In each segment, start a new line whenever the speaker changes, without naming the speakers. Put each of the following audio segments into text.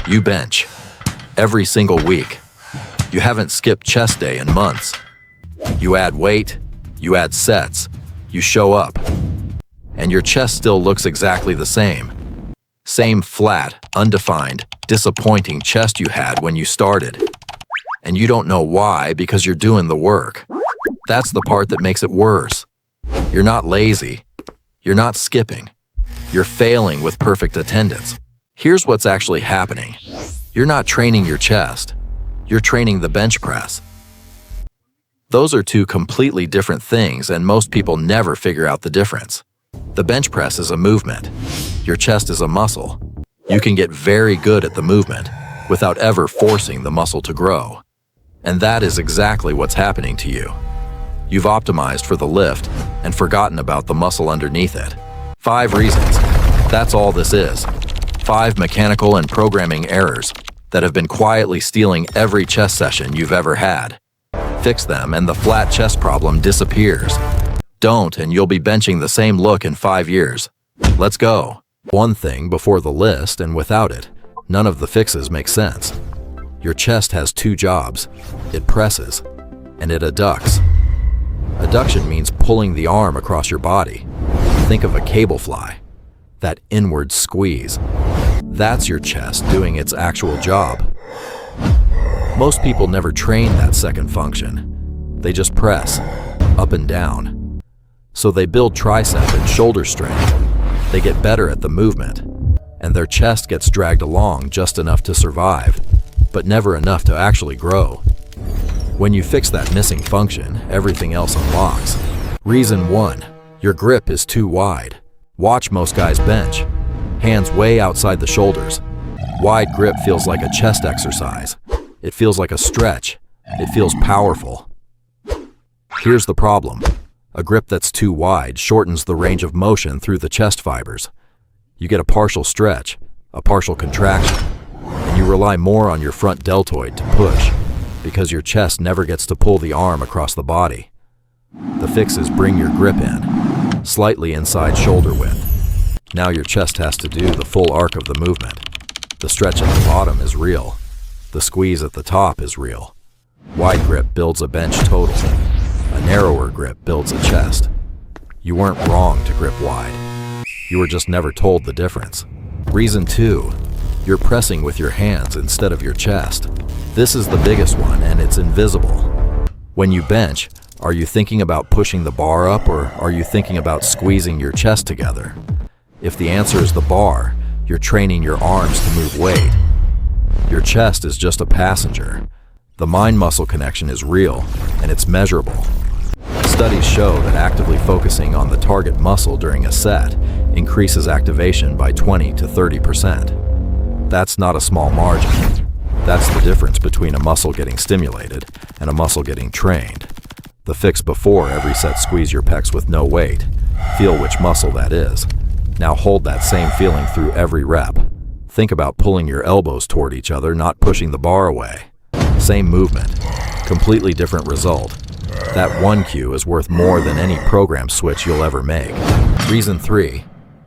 You bench. Every single week. You haven't skipped chest day in months. You add weight, you add sets, you show up. And your chest still looks exactly the same. Same flat, undefined, disappointing chest you had when you started. And you don't know why because you're doing the work. That's the part that makes it worse. You're not lazy. You're not skipping. You're failing with perfect attendance. Here's what's actually happening. You're not training your chest. You're training the bench press. Those are two completely different things, and most people never figure out the difference. The bench press is a movement. Your chest is a muscle. You can get very good at the movement without ever forcing the muscle to grow. And that is exactly what's happening to you. You've optimized for the lift and forgotten about the muscle underneath it. 5 reasons. That's all this is. 5 mechanical and programming errors that have been quietly stealing every chest session you've ever had. Fix them and the flat chest problem disappears. Don't, and you'll be benching the same look in 5 years. Let's go. One thing before the list, and without it, none of the fixes make sense. Your chest has 2 jobs. It presses, and it adducts. Adduction means pulling the arm across your body. Think of a cable fly. That inward squeeze. That's your chest doing its actual job. Most people never train that second function. They just press, up and down. So they build tricep and shoulder strength. They get better at the movement, and their chest gets dragged along just enough to survive, but never enough to actually grow. When you fix that missing function, everything else unlocks. Reason 1, your grip is too wide. Watch most guys bench. Hands way outside the shoulders. Wide grip feels like a chest exercise. It feels like a stretch. It feels powerful. Here's the problem. A grip that's too wide shortens the range of motion through the chest fibers. You get a partial stretch, a partial contraction, and you rely more on your front deltoid to push, because your chest never gets to pull the arm across the body. The fix is bring your grip in, slightly inside shoulder width. Now your chest has to do the full arc of the movement. The stretch at the bottom is real. The squeeze at the top is real. Wide grip builds a bench total. A narrower grip builds a chest. You weren't wrong to grip wide. You were just never told the difference. Reason 2, you're pressing with your hands instead of your chest. This is the biggest one, and it's invisible. When you bench, are you thinking about pushing the bar up, or are you thinking about squeezing your chest together? If the answer is the bar, you're training your arms to move weight. Your chest is just a passenger. The mind-muscle connection is real, and it's measurable. Studies show that actively focusing on the target muscle during a set increases activation by 20 to 30%. That's not a small margin. That's the difference between a muscle getting stimulated and a muscle getting trained. The fix before every set: squeeze your pecs with no weight. Feel which muscle that is. Now hold that same feeling through every rep. Think about pulling your elbows toward each other, not pushing the bar away. Same movement, completely different result. That one cue is worth more than any program switch you'll ever make. Reason 3,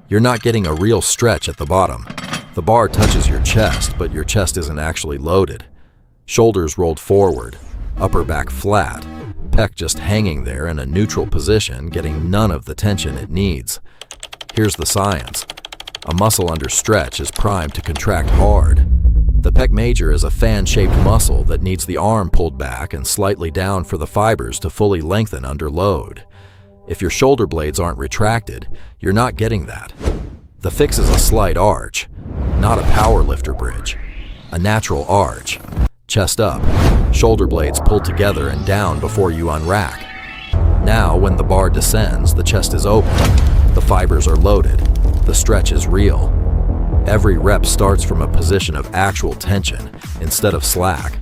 you're not getting a real stretch at the bottom. The bar touches your chest, but your chest isn't actually loaded. Shoulders rolled forward, upper back flat, pec just hanging there in a neutral position, getting none of the tension it needs. Here's the science. A muscle under stretch is primed to contract hard. The pec major is a fan-shaped muscle that needs the arm pulled back and slightly down for the fibers to fully lengthen under load. If your shoulder blades aren't retracted, you're not getting that. The fix is a slight arch, not a power lifter bridge. A natural arch. Chest up, shoulder blades pulled together and down before you unrack. Now, when the bar descends, the chest is open. The fibers are loaded. The stretch is real. Every rep starts from a position of actual tension instead of slack.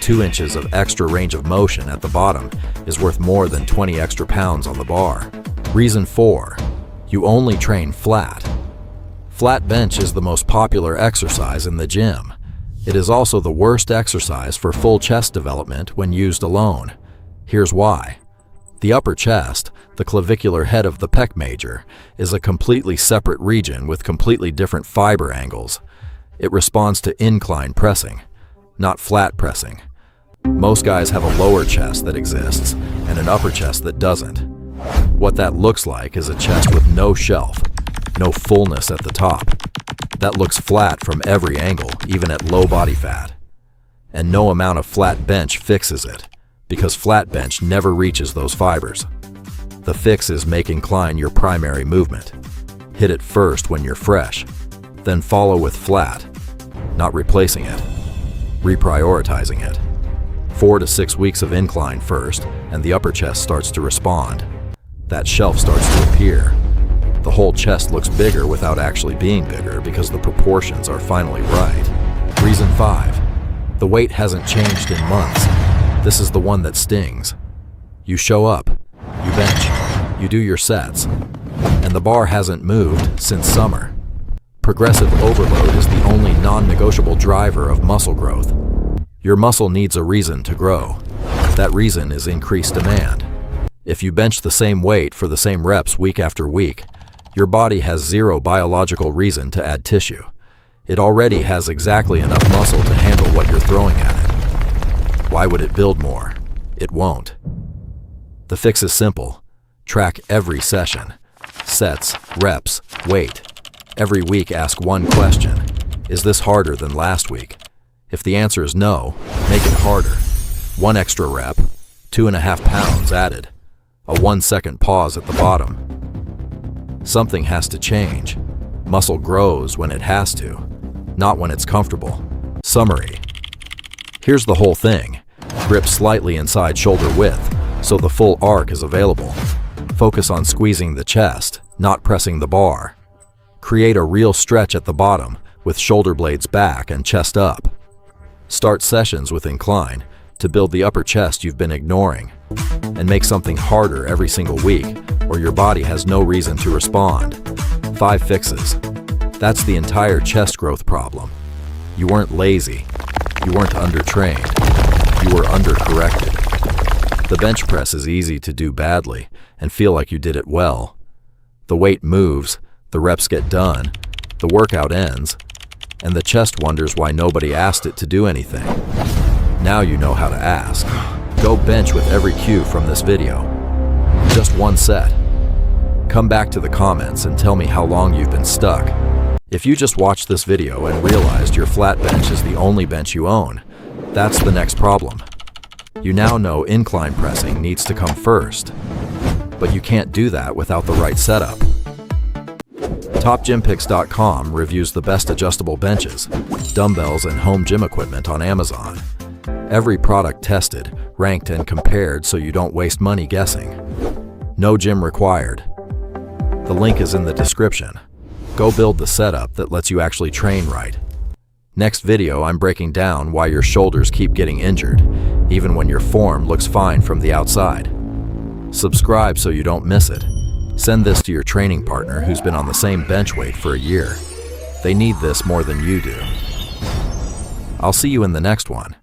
2 inches of extra range of motion at the bottom is worth more than 20 extra pounds on the bar. Reason 4, you only train flat. Flat bench is the most popular exercise in the gym. It is also the worst exercise for full chest development when used alone. Here's why. The upper chest, the clavicular head of the pec major, is a completely separate region with completely different fiber angles. It responds to incline pressing, not flat pressing. Most guys have a lower chest that exists and an upper chest that doesn't. What that looks like is a chest with no shelf, no fullness at the top. That looks flat from every angle, even at low body fat. And no amount of flat bench fixes it, because flat bench never reaches those fibers. The fix is make incline your primary movement. Hit it first when you're fresh, then follow with flat, not replacing it, reprioritizing it. 4 to 6 weeks of incline first, and the upper chest starts to respond. That shelf starts to appear. The whole chest looks bigger without actually being bigger because the proportions are finally right. Reason 5. The weight hasn't changed in months. This is the one that stings. You show up, you bench, you do your sets, and the bar hasn't moved since summer. Progressive overload is the only non-negotiable driver of muscle growth. Your muscle needs a reason to grow. That reason is increased demand. If you bench the same weight for the same reps week after week, your body has zero biological reason to add tissue. It already has exactly enough muscle to handle what you're throwing at it. Why would it build more? It won't. The fix is simple. Track every session. Sets, reps, weight. Every week ask one question. Is this harder than last week? If the answer is no, make it harder. 1 extra rep, 2.5 pounds added. A 1-second pause at the bottom. Something has to change. Muscle grows when it has to, not when it's comfortable. Summary. Here's the whole thing. Grip slightly inside shoulder width, so the full arc is available. Focus on squeezing the chest, not pressing the bar. Create a real stretch at the bottom, with shoulder blades back and chest up. Start sessions with incline to build the upper chest you've been ignoring, and make something harder every single week, or your body has no reason to respond. 5 fixes. That's the entire chest growth problem. You weren't lazy. You weren't undertrained. You were undercorrected. The bench press is easy to do badly and feel like you did it well. The weight moves, the reps get done, the workout ends, and the chest wonders why nobody asked it to do anything. Now you know how to ask. Go bench with every cue from this video. Just 1 set. Come back to the comments and tell me how long you've been stuck. If you just watched this video and realized your flat bench is the only bench you own, that's the next problem. You now know incline pressing needs to come first, but you can't do that without the right setup. TopGymPicks.com reviews the best adjustable benches, dumbbells, and home gym equipment on Amazon. Every product tested, ranked, and compared so you don't waste money guessing. No gym required. The link is in the description. Go build the setup that lets you actually train right. Next video, I'm breaking down why your shoulders keep getting injured, even when your form looks fine from the outside. Subscribe so you don't miss it. Send this to your training partner who's been on the same bench weight for a year. They need this more than you do. I'll see you in the next one.